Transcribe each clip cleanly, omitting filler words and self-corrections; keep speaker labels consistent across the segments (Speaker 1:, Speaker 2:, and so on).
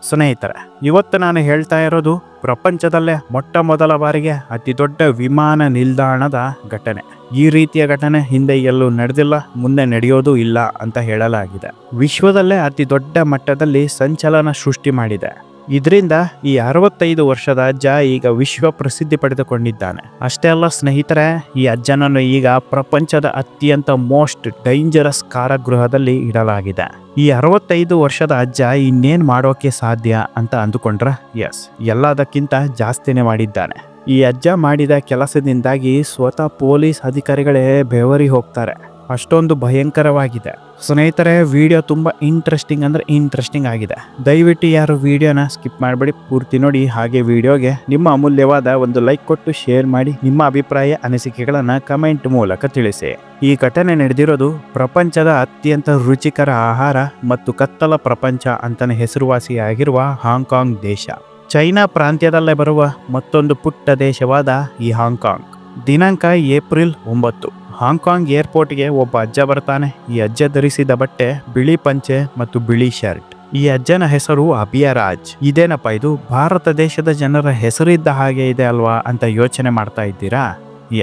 Speaker 1: ಸ್ನೇಹಿತರೆ, ಇವತ್ತು ನಾನು ಹೇಳ್ತಾ ಇರೋದು ಪ್ರಪಂಚದಲ್ಲೇ ಮೊಟ್ಟ ಮೊದಲ ಬಾರಿಗೆ ಅತಿ ದೊಡ್ಡ ವಿಮಾನ ನಿಲ್ದಾಣದ ಘಟನೆ. ಈ ರೀತಿಯ ಘಟನೆ ಹಿಂದೆ ಎಲ್ಲೂ ನಡೆದಿಲ್ಲ, ಮುಂದೆ ನಡೆಯೋದು ಇಲ್ಲ ಅಂತ ಹೇಳಲಾಗಿದೆ. ವಿಶ್ವದಲ್ಲೇ ಅತಿ ದೊಡ್ಡ ಮಟ್ಟದಲ್ಲಿ ಸಂಚಲನ ಸೃಷ್ಟಿ ಮಾಡಿದೆ. ಇದರಿಂದ ಈ 65 ವರ್ಷದ ಅಜ್ಜ ಈಗ ವಿಶ್ವ ಪ್ರಸಿದ್ಧಿ ಪಡೆದುಕೊಂಡಿದ್ದಾನೆ. ಅಷ್ಟೇ ಅಲ್ಲ ಸ್ನೇಹಿತರೆ, ಈ ಅಜ್ಜನನ್ನು ಈಗ ಪ್ರಪಂಚದ ಅತ್ಯಂತ ಮೋಸ್ಟ್ ಡೇಂಜರಸ್ ಕಾರಾಗೃಹದಲ್ಲಿ ಇಡಲಾಗಿದೆ. ಈ 65 ವರ್ಷದ ಅಜ್ಜ ಇನ್ನೇನ್ ಮಾಡೋಕೆ ಸಾಧ್ಯ ಅಂತ ಅಂದುಕೊಂಡ್ರ? ಎಸ್, ಎಲ್ಲದಕ್ಕಿಂತ ಜಾಸ್ತಿನೇ ಮಾಡಿದ್ದಾನೆ. ಈ ಅಜ್ಜ ಮಾಡಿದ ಕೆಲಸದಿಂದಾಗಿ ಸ್ವತಃ ಪೊಲೀಸ್ ಅಧಿಕಾರಿಗಳೇ ಬೆವರಿ ಹೋಗ್ತಾರೆ. ಅಷ್ಟೊಂದು ಭಯಂಕರವಾಗಿದೆ. ಸ್ನೇಹಿತರೆ, ವಿಡಿಯೋ ತುಂಬ ಇಂಟ್ರೆಸ್ಟಿಂಗ್ ಆಗಿದೆ. ದಯವಿಟ್ಟು ಯಾರು ವಿಡಿಯೋನ ಸ್ಕಿಪ್ ಮಾಡಬೇಡಿ, ಪೂರ್ತಿ ನೋಡಿ. ಹಾಗೆ ವಿಡಿಯೋಗೆ ನಿಮ್ಮ ಅಮೂಲ್ಯವಾದ ಒಂದು ಲೈಕ್ ಕೊಟ್ಟು ಶೇರ್ ಮಾಡಿ. ನಿಮ್ಮ ಅಭಿಪ್ರಾಯ ಅನಿಸಿಕೆಗಳನ್ನು ಕಮೆಂಟ್ ಮೂಲಕ ತಿಳಿಸಿ. ಈ ಘಟನೆ ನಡೆದಿರೋದು ಪ್ರಪಂಚದ ಅತ್ಯಂತ ರುಚಿಕರ ಆಹಾರ ಮತ್ತು ಕತ್ತಲ ಪ್ರಪಂಚ ಅಂತಾನೆ ಹೆಸರುವಾಸಿಯಾಗಿರುವ ಹಾಂಗ್ಕಾಂಗ್ ದೇಶ. ಚೈನಾ ಪ್ರಾಂತ್ಯದಲ್ಲೇ ಬರುವ ಮತ್ತೊಂದು ಪುಟ್ಟ ದೇಶವಾದ ಈ ಹಾಂಗ್ಕಾಂಗ್. ದಿನಾಂಕ ಏಪ್ರಿಲ್ 9. ಹಾಂಗ್ಕಾಂಗ್ ಏರ್ಪೋರ್ಟ್ಗೆ ಒಬ್ಬ ಅಜ್ಜ ಬರ್ತಾನೆ. ಈ ಅಜ್ಜ ಧರಿಸಿದ ಬಟ್ಟೆ ಬಿಳಿ ಪಂಚೆ ಮತ್ತು ಬಿಳಿ ಶರ್ಟ್. ಈ ಅಜ್ಜನ ಹೆಸರು ಅಭಿಯರಾಜ್. ಇದೇನಪ್ಪ ಇದು, ಭಾರತ ದೇಶದ ಜನರ ಹೆಸರಿದ್ದ ಹಾಗೆ ಇದೆ ಅಲ್ವಾ ಅಂತ ಯೋಚನೆ ಮಾಡ್ತಾ ಇದ್ದೀರಾ?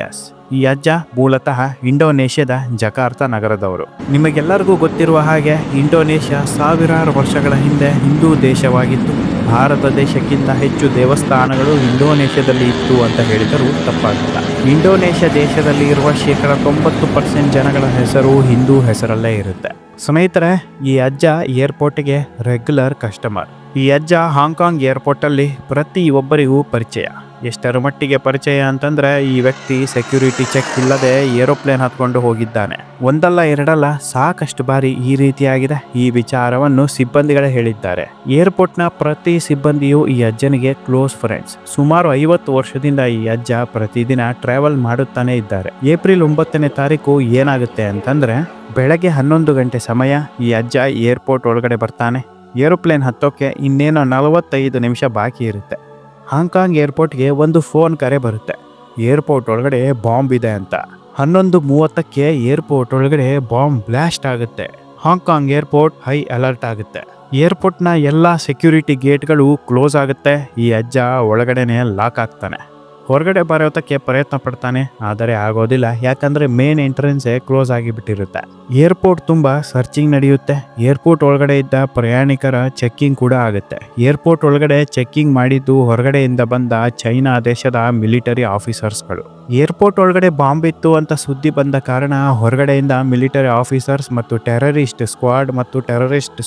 Speaker 1: ಎಸ್, ಈ ಅಜ್ಜ ಮೂಲತಃ ಇಂಡೋನೇಷ್ಯಾದ ಜಕಾರ್ತ ನಗರದವರು. ನಿಮಗೆಲ್ಲರಿಗೂ ಗೊತ್ತಿರುವ ಹಾಗೆ ಇಂಡೋನೇಷ್ಯಾ ಸಾವಿರಾರು ವರ್ಷಗಳ ಹಿಂದೆ ಹಿಂದೂ ದೇಶವಾಗಿತ್ತು. ಭಾರತ ದೇಶಕ್ಕಿಂತ ಹೆಚ್ಚು ದೇವಸ್ಥಾನಗಳು ಇಂಡೋನೇಷ್ಯಾದಲ್ಲಿ ಇತ್ತು ಅಂತ ಹೇಳಿದರೂ ತಪ್ಪಾಗಲ್ಲ. ಇಂಡೋನೇಷ್ಯಾ ದೇಶದಲ್ಲಿ ಇರುವ ಶೇಕಡ 90% ಜನಗಳ ಹೆಸರು ಹಿಂದೂ ಹೆಸರಲ್ಲೇ ಇರುತ್ತೆ. ಸ್ನೇಹಿತರೆ, ಈ ಅಜ್ಜ ಏರ್ಪೋರ್ಟ್ಗೆ ರೆಗ್ಯುಲರ್ ಕಸ್ಟಮರ್. ಈ ಅಜ್ಜ ಹಾಂಗ್ಕಾಂಗ್ ಏರ್ಪೋರ್ಟಲ್ಲಿ ಪ್ರತಿಯೊಬ್ಬರಿಗೂ ಪರಿಚಯ. ಎಷ್ಟರ ಮಟ್ಟಿಗೆ ಪರಿಚಯ ಅಂತಂದ್ರೆ, ಈ ವ್ಯಕ್ತಿ ಸೆಕ್ಯೂರಿಟಿ ಚೆಕ್ ಇಲ್ಲದೆ ಏರೋಪ್ಲೇನ್ ಹತ್ಕೊಂಡು ಹೋಗಿದ್ದಾನೆ. ಒಂದಲ್ಲ ಎರಡಲ್ಲ ಸಾಕಷ್ಟು ಬಾರಿ ಈ ರೀತಿಯಾಗಿದೆ. ಈ ವಿಚಾರವನ್ನು ಸಿಬ್ಬಂದಿಗಳೇ ಹೇಳಿದ್ದಾರೆ. ಏರ್ಪೋರ್ಟ್ನ ಪ್ರತಿ ಸಿಬ್ಬಂದಿಯು ಈ ಅಜ್ಜನಿಗೆ ಕ್ಲೋಸ್ ಫ್ರೆಂಡ್ಸ್. ಸುಮಾರು 50 ವರ್ಷದಿಂದ ಈ ಅಜ್ಜ ಪ್ರತಿದಿನ ಟ್ರಾವೆಲ್ ಮಾಡುತ್ತಾನೆ ಇದ್ದಾರೆ. ಏಪ್ರಿಲ್ 9ನೇ ತಾರೀಕು ಏನಾಗುತ್ತೆ ಅಂತಂದ್ರೆ, ಬೆಳಗ್ಗೆ 11 ಗಂಟೆ ಸಮಯ ಈ ಅಜ್ಜ ಏರ್ಪೋರ್ಟ್ ಒಳಗಡೆ ಬರ್ತಾನೆ. ಏರೋಪ್ಲೇನ್ ಹತ್ತೋಕೆ ಇನ್ನೇನೋ 45 ನಿಮಿಷ ಬಾಕಿ ಇರುತ್ತೆ. ಹಾಂಗ್ಕಾಂಗ್ ಏರ್ಪೋರ್ಟ್ಗೆ ಒಂದು ಫೋನ್ ಕರೆ ಬರುತ್ತೆ. ಏರ್ಪೋರ್ಟ್ ಒಳಗಡೆ ಬಾಂಬ್ ಇದೆ ಅಂತ. 11:30ಕ್ಕೆ ಏರ್ಪೋರ್ಟ್ ಒಳಗಡೆ ಬಾಂಬ್ ಬ್ಲಾಸ್ಟ್ ಆಗುತ್ತೆ. ಹಾಂಗ್ಕಾಂಗ್ ಏರ್ಪೋರ್ಟ್ ಹೈ ಅಲರ್ಟ್ ಆಗುತ್ತೆ. ಏರ್ಪೋರ್ಟ್ನ ಎಲ್ಲ ಸೆಕ್ಯೂರಿಟಿ ಗೇಟ್ಗಳು ಕ್ಲೋಸ್ ಆಗುತ್ತೆ. ಈ ಅಜ್ಜ ಒಳಗಡೆನೆ ಲಾಕ್ ಆಗ್ತಾನೆ. ಹೊರಗಡೆ ಬರೋದಕ್ಕೆ ಪ್ರಯತ್ನ ಪಡ್ತಾನೆ, ಆದರೆ ಆಗೋದಿಲ್ಲ. ಯಾಕಂದ್ರೆ ಮೇನ್ ಎಂಟ್ರೆನ್ಸೇ ಕ್ಲೋಸ್ ಆಗಿಬಿಟ್ಟಿರುತ್ತೆ. ಏರ್ಪೋರ್ಟ್ ತುಂಬಾ ಸರ್ಚಿಂಗ್ ನಡೆಯುತ್ತೆ. ಏರ್ಪೋರ್ಟ್ ಒಳಗಡೆ ಇದ್ದ ಪ್ರಯಾಣಿಕರ ಚೆಕ್ಕಿಂಗ್ ಕೂಡ ಆಗುತ್ತೆ. ಏರ್ಪೋರ್ಟ್ ಒಳಗಡೆ ಚೆಕ್ಕಿಂಗ್ ಮಾಡಿದ್ದು ಹೊರಗಡೆಯಿಂದ ಬಂದ ಚೈನಾ ದೇಶದ ಮಿಲಿಟರಿ ಆಫೀಸರ್ಸ್ಗಳು. ಏರ್ಪೋರ್ಟ್ ಒಳಗಡೆ ಬಾಂಬ್ ಇತ್ತು ಅಂತ ಸುದ್ದಿ ಬಂದ ಕಾರಣ ಹೊರಗಡೆಯಿಂದ ಮಿಲಿಟರಿ ಆಫೀಸರ್ಸ್ ಮತ್ತು ಟೆರರಿಸ್ಟ್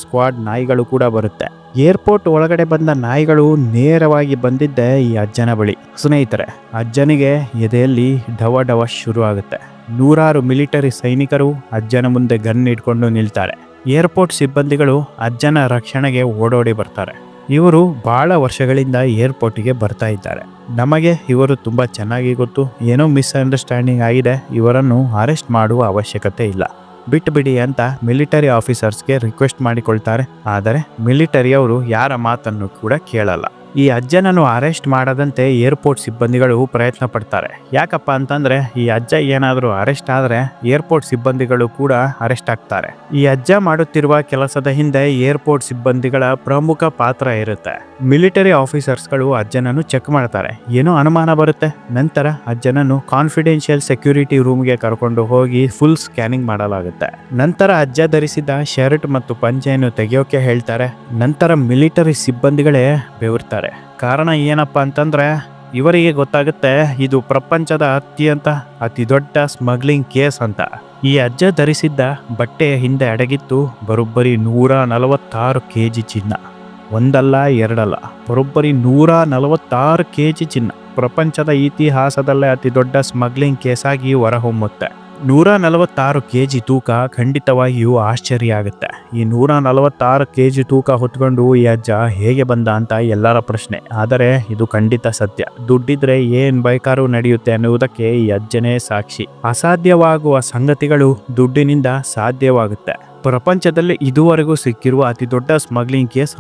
Speaker 1: ಸ್ಕ್ವಾಡ್ ನಾಯಿಗಳು ಕೂಡ ಬರುತ್ತೆ. ಏರ್ಪೋರ್ಟ್ ಒಳಗಡೆ ಬಂದ ನಾಯಿಗಳು ನೇರವಾಗಿ ಬಂದಿದ್ದೆ ಈ ಅಜ್ಜನ ಬಳಿ. ಸ್ನೇಹಿತರೆ, ಅಜ್ಜನಿಗೆ ಎದೆಯಲ್ಲಿ ಡವ ಶುರು ಆಗುತ್ತೆ. ನೂರಾರು ಮಿಲಿಟರಿ ಸೈನಿಕರು ಅಜ್ಜನ ಮುಂದೆ ಗನ್ ಇಟ್ಕೊಂಡು ನಿಲ್ತಾರೆ. ಏರ್ಪೋರ್ಟ್ ಸಿಬ್ಬಂದಿಗಳು ಅಜ್ಜನ ರಕ್ಷಣೆಗೆ ಓಡೋಡಿ ಬರ್ತಾರೆ. ಇವರು ಬಹಳ ವರ್ಷಗಳಿಂದ ಏರ್ಪೋರ್ಟಿಗೆ ಬರ್ತಾ ಇದ್ದಾರೆ. ನಮಗೆ ಇವರು ತುಂಬ ಚೆನ್ನಾಗಿ ಗೊತ್ತು. ಏನೋ ಮಿಸ್ಅಂಡರ್ಸ್ಟ್ಯಾಂಡಿಂಗ್ ಆಗಿದೆ, ಇವರನ್ನು ಅರೆಸ್ಟ್ ಮಾಡುವ ಅವಶ್ಯಕತೆ ಇಲ್ಲ, ಬಿಟ್ಬಿಡಿ ಅಂತ ಮಿಲಿಟರಿ ಆಫೀಸರ್ಸ್ಗೆ ರಿಕ್ವೆಸ್ಟ್ ಮಾಡಿಕೊಳ್ತಾರೆ. ಆದರೆ ಮಿಲಿಟರಿಯವರು ಯಾರ ಮಾತನ್ನು ಕೂಡ ಕೇಳಲ್ಲ. ಈ ಅಜ್ಜನನ್ನು ಅರೆಸ್ಟ್ ಮಾಡದಂತೆ ಏರ್ಪೋರ್ಟ್ ಸಿಬ್ಬಂದಿಗಳು ಪ್ರಯತ್ನ ಪಡ್ತಾರೆ. ಯಾಕಪ್ಪ ಅಂತಂದ್ರೆ, ಈ ಅಜ್ಜ ಏನಾದರೂ ಅರೆಸ್ಟ್ ಆದರೆ ಏರ್ಪೋರ್ಟ್ ಸಿಬ್ಬಂದಿಗಳು ಕೂಡ ಅರೆಸ್ಟ್ ಆಗ್ತಾರೆ. ಈ ಅಜ್ಜ ಮಾಡುತ್ತಿರುವ ಕೆಲಸದ ಹಿಂದೆ ಏರ್ಪೋರ್ಟ್ ಸಿಬ್ಬಂದಿಗಳ ಪ್ರಮುಖ ಪಾತ್ರ ಇರುತ್ತೆ. ಮಿಲಿಟರಿ ಆಫೀಸರ್ಸ್ಗಳು ಅಜ್ಜನನ್ನು ಚೆಕ್ ಮಾಡ್ತಾರೆ. ಏನೋ ಅನುಮಾನ ಬರುತ್ತೆ. ನಂತರ ಅಜ್ಜನನ್ನು ಕಾನ್ಫಿಡೆನ್ಷಿಯಲ್ ಸೆಕ್ಯೂರಿಟಿ ರೂಮ್ಗೆ ಕರ್ಕೊಂಡು ಹೋಗಿ ಫುಲ್ ಸ್ಕ್ಯಾನಿಂಗ್ ಮಾಡಲಾಗುತ್ತೆ. ನಂತರ ಅಜ್ಜ ಧರಿಸಿದ ಶರ್ಟ್ ಮತ್ತು ಪಂಚೆಯನ್ನು ತೆಗೆಯೋಕೆ ಹೇಳ್ತಾರೆ. ನಂತರ ಮಿಲಿಟರಿ ಸಿಬ್ಬಂದಿಗಳೇ ಬೆವರ್ತಾರೆ. ಕಾರಣ ಏನಪ್ಪ ಅಂತಂದ್ರೆ, ಇವರಿಗೆ ಗೊತ್ತಾಗುತ್ತೆ ಇದು ಪ್ರಪಂಚದ ಅತಿ ದೊಡ್ಡ ಸ್ಮಗ್ಲಿಂಗ್ ಕೇಸ್ ಅಂತ. ಈ ಅಜ್ಜ ಧರಿಸಿದ್ದ ಬಟ್ಟೆಯ ಹಿಂದೆ ಅಡಗಿತ್ತು ಬರೋಬ್ಬರಿ 146 kg ಚಿನ್ನ. ಒಂದಲ್ಲ ಎರಡಲ್ಲ, ಬರೋಬ್ಬರಿ 146 kg ಚಿನ್ನ ಪ್ರಪಂಚದ ಇತಿಹಾಸದಲ್ಲೇ ಅತಿ ದೊಡ್ಡ ಸ್ಮಗ್ಲಿಂಗ್ ಕೇಸ್ ಆಗಿ ಹೊರಹೊಮ್ಮುತ್ತೆ. 146 kg ತೂಕ ಖಂಡಿತವಾಗಿಯೂ ಆಶ್ಚರ್ಯ ಆಗುತ್ತೆ. ಈ 146 kg ತೂಕ ಹೊತ್ಕೊಂಡು ಈ ಅಜ್ಜ ಹೇಗೆ ಬಂದ ಅಂತ ಎಲ್ಲರ ಪ್ರಶ್ನೆ. ಆದರೆ ಇದು ಖಂಡಿತ ಸತ್ಯ. ದುಡ್ಡಿದ್ರೆ ಏನ್ ಬೇಕಾದ್ರೂ ನಡೆಯುತ್ತೆ ಅನ್ನುವುದಕ್ಕೆ ಈ ಅಜ್ಜನೇ ಸಾಕ್ಷಿ. ಅಸಾಧ್ಯವಾಗುವ ಸಂಗತಿಗಳು ದುಡ್ಡಿನಿಂದ ಸಾಧ್ಯವಾಗುತ್ತೆ. ಪ್ರಪಂಚದಲ್ಲಿ ಇದುವರೆಗೂ ಸಿಕ್ಕಿರುವ ಅತಿ ದೊಡ್ಡ ಸ್ಮಗ್ಲಿಂಗ್ ಕೇಸ್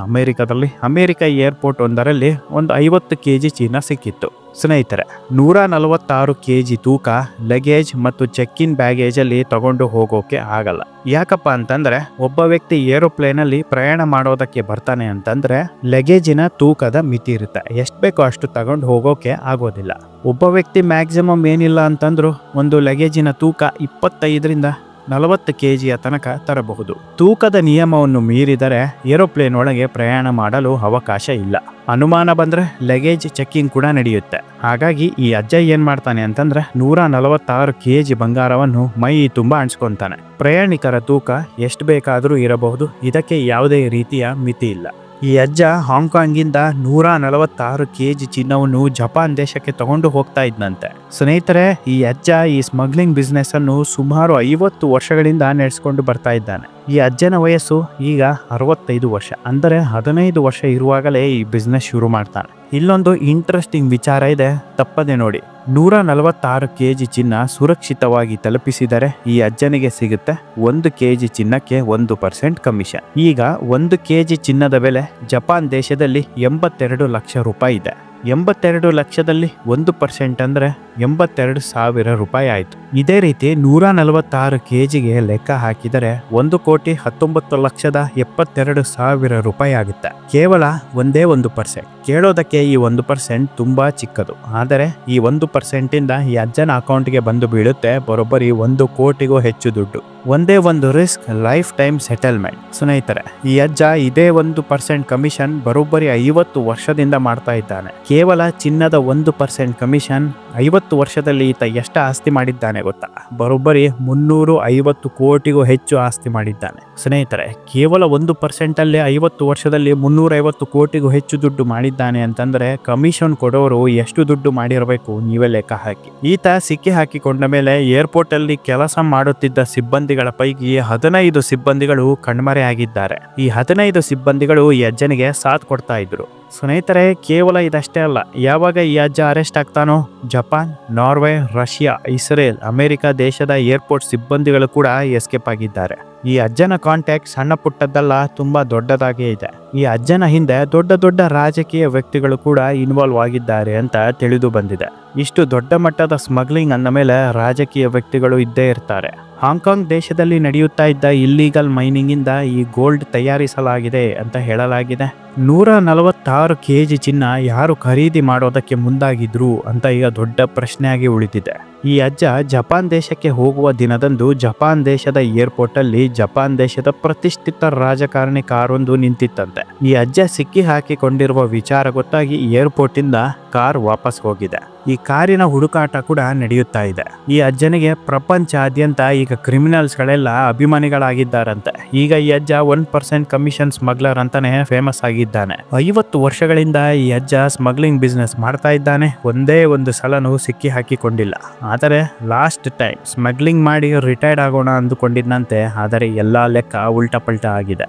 Speaker 1: ಅಮೆರಿಕ ಏರ್ಪೋರ್ಟ್ ಒಂದರಲ್ಲಿ ಒಂದು 50 kg ಚಿನ್ನ ಸಿಕ್ಕಿತ್ತು. ಸ್ನೇಹಿತರೆ, 146 kg ತೂಕ ಲಗೇಜ್ ಮತ್ತು ಚೆಕ್ ಇನ್ ಬ್ಯಾಗೇಜಲ್ಲಿ ತಗೊಂಡು ಹೋಗೋಕೆ ಆಗಲ್ಲ. ಯಾಕಪ್ಪ ಅಂತಂದ್ರೆ ಒಬ್ಬ ವ್ಯಕ್ತಿ ಏರೋಪ್ಲೇನಲ್ಲಿ ಪ್ರಯಾಣ ಮಾಡೋದಕ್ಕೆ ಬರ್ತಾನೆ ಅಂತಂದ್ರೆ ಲಗೇಜಿನ ತೂಕದ ಮಿತಿ ಇರುತ್ತೆ. ಎಷ್ಟು ಬೇಕೋ ಅಷ್ಟು ತಗೊಂಡು ಹೋಗೋಕೆ ಆಗೋದಿಲ್ಲ. ಒಬ್ಬ ವ್ಯಕ್ತಿ ಮ್ಯಾಕ್ಸಿಮಮ್ ಏನಿಲ್ಲ ಅಂತಂದ್ರು ಒಂದು ಲಗೇಜಿನ ತೂಕ 25ರಿಂದ 40 kg ತನಕ ತರಬಹುದು. ತೂಕದ ನಿಯಮವನ್ನು ಮೀರಿದರೆ ಏರೋಪ್ಲೇನ್ ಒಳಗೆ ಪ್ರಯಾಣ ಮಾಡಲು ಅವಕಾಶ ಇಲ್ಲ. ಅನುಮಾನ ಬಂದ್ರೆ ಲಗೇಜ್ ಚೆಕ್ಕಿಂಗ್ ಕೂಡ ನಡೆಯುತ್ತೆ. ಹಾಗಾಗಿ ಈ ಅಜ್ಜ ಏನ್ ಮಾಡ್ತಾನೆ ಅಂತಂದ್ರೆ 146 kg ಬಂಗಾರವನ್ನು ಮೈ ತುಂಬಾ ಅಣಿಸ್ಕೊಂತಾನೆ. ಪ್ರಯಾಣಿಕರ ತೂಕ ಎಷ್ಟು ಬೇಕಾದರೂ ಇರಬಹುದು. ಇದಕ್ಕೆ ಯಾವುದೇ ರೀತಿಯ ಮಿತಿ ಇಲ್ಲ. ಈ ಅಜ್ಜ ಹಾಂಗ್ಕಾಂಗಿಂದ 146 kg ಚಿನ್ನವನ್ನು ಜಪಾನ್ ದೇಶಕ್ಕೆ ತಗೊಂಡು ಹೋಗ್ತಾ ಇದ್ನಂತೆ. ಸ್ನೇಹಿತರೆ, ಈ ಅಜ್ಜ ಈ ಸ್ಮಗ್ಲಿಂಗ್ ಬಿಸ್ನೆಸ್ ಅನ್ನು ಸುಮಾರು 50 ವರ್ಷಗಳಿಂದ ನಡೆಸ್ಕೊಂಡು ಬರ್ತಾ ಇದ್ದಾನೆ. ಈ ಅಜ್ಜನ ವಯಸ್ಸು ಈಗ 65 ವರ್ಷ. ಅಂದರೆ 15 ವರ್ಷ ಇರುವಾಗಲೇ ಈ ಬಿಸ್ನೆಸ್ ಶುರು ಮಾಡ್ತಾನೆ. ಇಲ್ಲೊಂದು ಇಂಟ್ರೆಸ್ಟಿಂಗ್ ವಿಚಾರ ಇದೆ, ತಪ್ಪದೆ ನೋಡಿ. 146 kg ಚಿನ್ನ ಸುರಕ್ಷಿತವಾಗಿ ತಲುಪಿಸಿದರೆ ಈ ಅಜ್ಜನಿಗೆ ಸಿಗುತ್ತೆ 1 kg ಚಿನ್ನಕ್ಕೆ 1% ಕಮಿಷನ್. ಈಗ 1 kg ಚಿನ್ನದ ಬೆಲೆ ಜಪಾನ್ ದೇಶದಲ್ಲಿ 82 ಲಕ್ಷ ರೂಪಾಯಿ ಇದೆ. 82 ಲಕ್ಷದಲ್ಲಿ 1% ಅಂದ್ರೆ 82,000 ರೂಪಾಯಿ ಆಯ್ತು. ಇದೇ ರೀತಿ 146 kgಗೆ ಲೆಕ್ಕ ಹಾಕಿದರೆ 1,19,72,000 ರೂಪಾಯಿ ಆಗುತ್ತೆ. ಕೇವಲ ಒಂದೇ 1%. ಕೇಳೋದಕ್ಕೆ ಈ 1% ತುಂಬಾ ಚಿಕ್ಕದು, ಆದರೆ ಈ 1% ಇಂದ ಈ ಅಜ್ಜನ ಅಕೌಂಟ್ಗೆ ಬಂದು ಬೀಳುತ್ತೆ ಬರೋಬ್ಬರಿ 1 ಕೋಟಿಗೂ ಹೆಚ್ಚು ದುಡ್ಡು. ಒಂದೇ ಒಂದು ರಿಸ್ಕ್, ಲೈಫ್ ಟೈಮ್ ಸೆಟಲ್ಮೆಂಟ್. ಸ್ನೇಹಿತರೆ, ಈ ಅಜ್ಜ ಇದೇ 1% ಕಮಿಷನ್ ಬರೋಬ್ಬರಿ 50 ವರ್ಷದಿಂದ ಮಾಡ್ತಾ ಇದ್ದಾನೆ. ಕೇವಲ ಚಿನ್ನದ 1% ಕಮಿಷನ್ 50 ವರ್ಷದಲ್ಲಿ ಈತ ಎಷ್ಟು ಆಸ್ತಿ ಮಾಡಿದ್ದಾನೆ ಗೊತ್ತಾ? ಬರೋಬ್ಬರಿ 350 ಕೋಟಿಗೂ ಹೆಚ್ಚು ಆಸ್ತಿ ಮಾಡಿದ್ದಾನೆ. ಸ್ನೇಹಿತರೆ, ಕೇವಲ 1% ಅಲ್ಲೇ 50 ವರ್ಷದಲ್ಲಿ 350 ಕೋಟಿಗೂ ಹೆಚ್ಚು ದುಡ್ಡು ಮಾಡಿದ್ದಾನೆ ಅಂತಂದ್ರೆ ಕಮಿಷನ್ ಕೊಡೋರು ಎಷ್ಟು ದುಡ್ಡು ಮಾಡಿರಬೇಕು ನೀವೇ ಲೆಕ್ಕ ಹಾಕಿ. ಈತ ಸಿಕ್ಕಿ ಹಾಕಿಕೊಂಡ ಮೇಲೆ ಏರ್ಪೋರ್ಟ್ ಅಲ್ಲಿ ಕೆಲಸ ಮಾಡುತ್ತಿದ್ದ ಸಿಬ್ಬಂದಿಗಳ ಪೈಕಿ 15 ಸಿಬ್ಬಂದಿಗಳು ಕಣ್ಮರೆ ಆಗಿದ್ದಾರೆ. ಈ 15 ಸಿಬ್ಬಂದಿಗಳು ಈ ಅಜ್ಜನಿಗೆ ಸಾಥ್ ಕೊಡ್ತಾ ಇದ್ರು. ಸ್ನೇಹಿತರೆ, ಕೇವಲ ಇದಷ್ಟೇ ಅಲ್ಲ, ಯಾವಾಗ ಈ ಅಜ್ಜ ಅರೆಸ್ಟ್ ಆಗ್ತಾನೋ Japan, Norway, Russia, Israel, America ದೇಶದ ಏರ್ಪೋರ್ಟ್ ಸಿಬ್ಬಂದಿಗಳು ಕೂಡ ಎಸ್ಕೇಪ್ ಆಗಿದ್ದಾರೆ. ಈ ಅಜ್ಜನ ಕಾಂಟ್ಯಾಕ್ಟ್ ಸಣ್ಣ ಪುಟ್ಟದ್ದಲ್ಲ, ತುಂಬಾ ದೊಡ್ಡದಾಗೇ ಇದೆ. ಈ ಅಜ್ಜನ ಹಿಂದೆ ದೊಡ್ಡ ದೊಡ್ಡ ರಾಜಕೀಯ ವ್ಯಕ್ತಿಗಳು ಕೂಡ ಇನ್ವಾಲ್ವ್ ಆಗಿದ್ದಾರೆ ಅಂತ ತಿಳಿದು ಬಂದಿದೆ. ಇಷ್ಟು ದೊಡ್ಡ ಮಟ್ಟದ ಸ್ಮಗ್ಲಿಂಗ್ ಅಂದ ಮೇಲೆ ರಾಜಕೀಯ ವ್ಯಕ್ತಿಗಳು ಇದ್ದೇ ಇರ್ತಾರೆ. ಹಾಂಗ್ಕಾಂಗ್ ದೇಶದಲ್ಲಿ ನಡೆಯುತ್ತಾ ಇದ್ದ ಇಲ್ಲೀಗಲ್ ಮೈನಿಂಗ್ ಇಂದ ಈ ಗೋಲ್ಡ್ ತಯಾರಿಸಲಾಗಿದೆ ಅಂತ ಹೇಳಲಾಗಿದೆ. 146 kg ಚಿನ್ನ ಯಾರು ಖರೀದಿ ಮಾಡೋದಕ್ಕೆ ಮುಂದಾಗಿದ್ರು ಅಂತ ಈಗ ದೊಡ್ಡ ಪ್ರಶ್ನೆಯಾಗಿ ಉಳಿದಿದೆ. ಈ ಅಜ್ಜ ಜಪಾನ್ ದೇಶಕ್ಕೆ ಹೋಗುವ ದಿನದಂದು ಜಪಾನ್ ದೇಶದ ಏರ್ಪೋರ್ಟ್ ಅಲ್ಲಿ ಜಪಾನ್ ದೇಶದ ಪ್ರತಿಷ್ಠಿತ ರಾಜಕಾರಣಿ ಕಾರೊಂದು ನಿಂತಿತ್ತಂತೆ. ಈ ಅಜ್ಜ ಸಿಕ್ಕಿ ಹಾಕಿಕೊಂಡಿರುವ ವಿಚಾರ ಗೊತ್ತಾಗಿ ಏರ್ಪೋರ್ಟ್ ಇಂದ ಕಾರ್ ವಾಪಸ್ ಹೋಗಿದೆ. ಈ ಕಾರಿನ ಹುಡುಕಾಟ ಕೂಡ ನಡೆಯುತ್ತಾ ಇದೆ. ಈ ಅಜ್ಜನಿಗೆ ಪ್ರಪಂಚಾದ್ಯಂತ ಈಗ ಕ್ರಿಮಿನಲ್ಸ್ ಗಳೆಲ್ಲ ಅಭಿಮಾನಿಗಳಾಗಿದ್ದಾರಂತೆ. ಈಗ ಈ ಅಜ್ಜ 1% ಕಮಿಷನ್ ಸ್ಮಗ್ಲರ್ ಅಂತಾನೆ ಫೇಮಸ್ ಆಗಿದ್ದಾನೆ. 50 ವರ್ಷಗಳಿಂದ ಈ ಅಜ್ಜ ಸ್ಮಗ್ಲಿಂಗ್ ಬಿಸ್ನೆಸ್ ಮಾಡ್ತಾ ಇದ್ದಾನೆ. ಒಂದೇ ಒಂದು ಸಲನೂ ಸಿಕ್ಕಿ ಹಾಕಿಕೊಂಡಿಲ್ಲ. ಆದರೆ ಲಾಸ್ಟ್ ಟೈಮ್ ಸ್ಮಗ್ಲಿಂಗ್ ಮಾಡಿ ರಿಟೈರ್ಡ್ ಆಗೋಣ ಅಂದುಕೊಂಡಿದ್ದಂತೆ, ಆದರೆ ಎಲ್ಲಾ ಲೆಕ್ಕ ಉಲ್ಟಾ ಪಲ್ಟಾ ಆಗಿದೆ.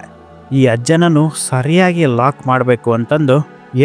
Speaker 1: ಈ ಅಜ್ಜನನ್ನು ಸರಿಯಾಗಿ ಲಾಕ್ ಮಾಡಬೇಕು ಅಂತಂದು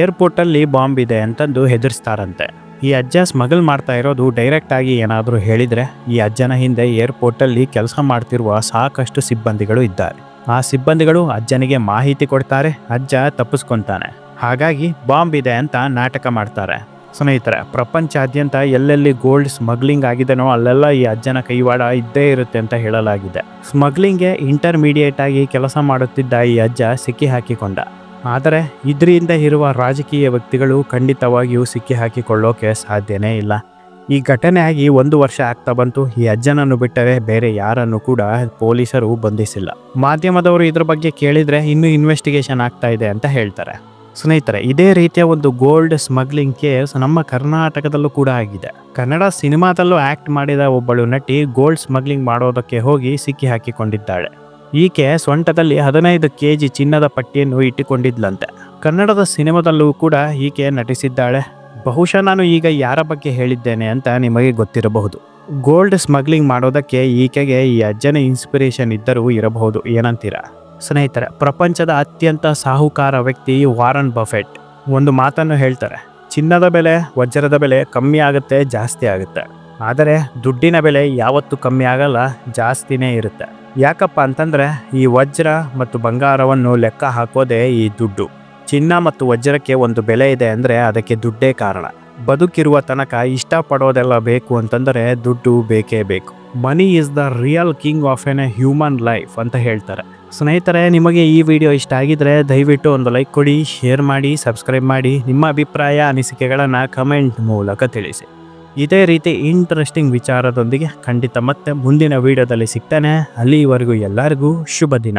Speaker 1: ಏರ್ಪೋರ್ಟ್ ಅಲ್ಲಿ ಬಾಂಬ್ ಇದೆ ಅಂತಂದು ಹೆದರ್ಸ್ತಾರಂತೆ. ಈ ಅಜ್ಜ ಸ್ಮಗಲ್ ಮಾಡ್ತಾ ಇರೋದು ಡೈರೆಕ್ಟ್ ಆಗಿ ಏನಾದರೂ ಹೇಳಿದ್ರೆ ಈ ಅಜ್ಜನ ಹಿಂದೆ ಏರ್ಪೋರ್ಟ್ ಅಲ್ಲಿ ಕೆಲಸ ಮಾಡ್ತಿರುವ ಸಾಕಷ್ಟು ಸಿಬ್ಬಂದಿಗಳು ಇದ್ದಾರೆ. ಆ ಸಿಬ್ಬಂದಿಗಳು ಅಜ್ಜನಿಗೆ ಮಾಹಿತಿ ಕೊಡ್ತಾರೆ, ಅಜ್ಜ ತಪ್ಪಿಸ್ಕೊಂತಾನೆ. ಹಾಗಾಗಿ ಬಾಂಬ್ ಇದೆ ಅಂತ ನಾಟಕ ಮಾಡ್ತಾರೆ. ಸ್ನೇಹಿತರೆ, ಪ್ರಪಂಚಾದ್ಯಂತ ಎಲ್ಲೆಲ್ಲಿ ಗೋಲ್ಡ್ ಸ್ಮಗ್ಲಿಂಗ್ ಆಗಿದೆನೋ ಅಲ್ಲೆಲ್ಲ ಈ ಅಜ್ಜನ ಕೈವಾಡ ಇದ್ದೇ ಇರುತ್ತೆ ಅಂತ ಹೇಳಲಾಗಿದೆ. ಸ್ಮಗ್ಲಿಂಗ್ಗೆ ಇಂಟರ್ಮೀಡಿಯೇಟ್ ಆಗಿ ಕೆಲಸ ಮಾಡುತ್ತಿದ್ದ ಈ ಅಜ್ಜ ಸಿಕ್ಕಿ ಹಾಕಿಕೊಂಡ. ಆದರೆ ಇದರಿಂದ ಇರುವ ರಾಜಕೀಯ ವ್ಯಕ್ತಿಗಳು ಖಂಡಿತವಾಗಿಯೂ ಸಿಕ್ಕಿ ಹಾಕಿಕೊಳ್ಳೋಕೆ ಸಾಧ್ಯನೇ ಇಲ್ಲ. ಈ ಘಟನೆ ಆಗಿ 1 ವರ್ಷ ಆಗ್ತಾ ಬಂತು. ಈ ಅಜ್ಜನನ್ನು ಬಿಟ್ಟರೆ ಬೇರೆ ಯಾರನ್ನು ಕೂಡ ಪೊಲೀಸರು ಬಂಧಿಸಿಲ್ಲ. ಮಾಧ್ಯಮದವರು ಇದ್ರ ಬಗ್ಗೆ ಕೇಳಿದ್ರೆ ಇನ್ನೂ ಇನ್ವೆಸ್ಟಿಗೇಷನ್ ಆಗ್ತಾ ಇದೆ ಅಂತ ಹೇಳ್ತಾರೆ. ಸ್ನೇಹಿತರೆ, ಇದೇ ರೀತಿಯ ಒಂದು ಗೋಲ್ಡ್ ಸ್ಮಗ್ಲಿಂಗ್ ಕೇಸ್ ನಮ್ಮ ಕರ್ನಾಟಕದಲ್ಲೂ ಕೂಡ ಆಗಿದೆ. ಕನ್ನಡ ಸಿನಿಮಾದಲ್ಲೂ ಆಕ್ಟ್ ಮಾಡಿದ ಒಬ್ಬಳು ನಟಿ ಗೋಲ್ಡ್ ಸ್ಮಗ್ಲಿಂಗ್ ಮಾಡೋದಕ್ಕೆ ಹೋಗಿ ಸಿಕ್ಕಿ ಹಾಕಿಕೊಂಡಿದ್ದಾಳೆ. ಈಕೆ ಸೊಂಟದಲ್ಲಿ 15 kg ಚಿನ್ನದ ಪಟ್ಟಿಯನ್ನು ಇಟ್ಟುಕೊಂಡಿದ್ಲಂತೆ. ಕನ್ನಡದ ಸಿನಿಮಾದಲ್ಲೂ ಕೂಡ ಈಕೆ ನಟಿಸಿದ್ದಾಳೆ. ಬಹುಶಃ ನಾನು ಈಗ ಯಾರ ಬಗ್ಗೆ ಹೇಳಿದ್ದೇನೆ ಅಂತ ನಿಮಗೆ ಗೊತ್ತಿರಬಹುದು. ಗೋಲ್ಡ್ ಸ್ಮಗ್ಲಿಂಗ್ ಮಾಡೋದಕ್ಕೆ ಈಕೆಗೆ ಈ ಅಜ್ಜನ ಇನ್ಸ್ಪಿರೇಷನ್ ಇದ್ದರೂ ಇರಬಹುದು, ಏನಂತೀರಾ? ಸ್ನೇಹಿತರೆ, ಪ್ರಪಂಚದ ಅತ್ಯಂತ ಸಾಹುಕಾರ ವ್ಯಕ್ತಿ ವಾರನ್ ಬಫೆಟ್ ಒಂದು ಮಾತನ್ನು ಹೇಳ್ತಾರೆ, ಚಿನ್ನದ ಬೆಲೆ, ವಜ್ರದ ಬೆಲೆ ಕಮ್ಮಿ ಆಗುತ್ತೆ, ಜಾಸ್ತಿ ಆಗುತ್ತೆ, ಆದರೆ ದುಡ್ಡಿನ ಬೆಲೆ ಯಾವತ್ತೂ ಕಮ್ಮಿ ಆಗಲ್ಲ, ಜಾಸ್ತಿನೇ ಇರುತ್ತೆ. ಯಾಕಪ್ಪ ಅಂತಂದರೆ ಈ ವಜ್ರ ಮತ್ತು ಬಂಗಾರವನ್ನು ಲೆಕ್ಕ ಹಾಕೋದೇ ಈ ದುಡ್ಡು. ಚಿನ್ನ ಮತ್ತು ವಜ್ರಕ್ಕೆ ಒಂದು ಬೆಲೆ ಇದೆ ಅಂದರೆ ಅದಕ್ಕೆ ದುಡ್ಡೇ ಕಾರಣ. ಬದುಕಿರುವ ತನಕ ಇಷ್ಟಪಡೋದೆಲ್ಲ ಬೇಕು ಅಂತಂದರೆ ದುಡ್ಡು ಬೇಕೇ ಬೇಕು. Money is the real king of N human life ಅಂತ ಹೇಳ್ತಾರೆ. ಸ್ನೇಹಿತರೆ, ನಿಮಗೆ ಈ ವಿಡಿಯೋ ಇಷ್ಟ ಆಗಿದ್ರೆ ದಯವಿಟ್ಟು ಒಂದು ಲೈಕ್ ಕೊಡಿ, ಶೇರ್ ಮಾಡಿ, ಸಬ್ಸ್ಕ್ರೈಬ್ ಮಾಡಿ. ನಿಮ್ಮ ಅಭಿಪ್ರಾಯ ಅನಿಸಿಕೆಗಳನ್ನು ಕಮೆಂಟ್ ಮೂಲಕ ತಿಳಿಸಿ. ಇದೇ ರೀತಿ ಇಂಟ್ರೆಸ್ಟಿಂಗ್ ವಿಚಾರದೊಂದಿಗೆ ಖಂಡಿತ ಮತ್ತೆ ಮುಂದಿನ ವಿಡಿಯೋದಲ್ಲಿ ಸಿಗ್ತಾನೆ. ಅಲ್ಲಿವರೆಗೂ ಎಲ್ಲರಿಗೂ ಶುಭ ದಿನ.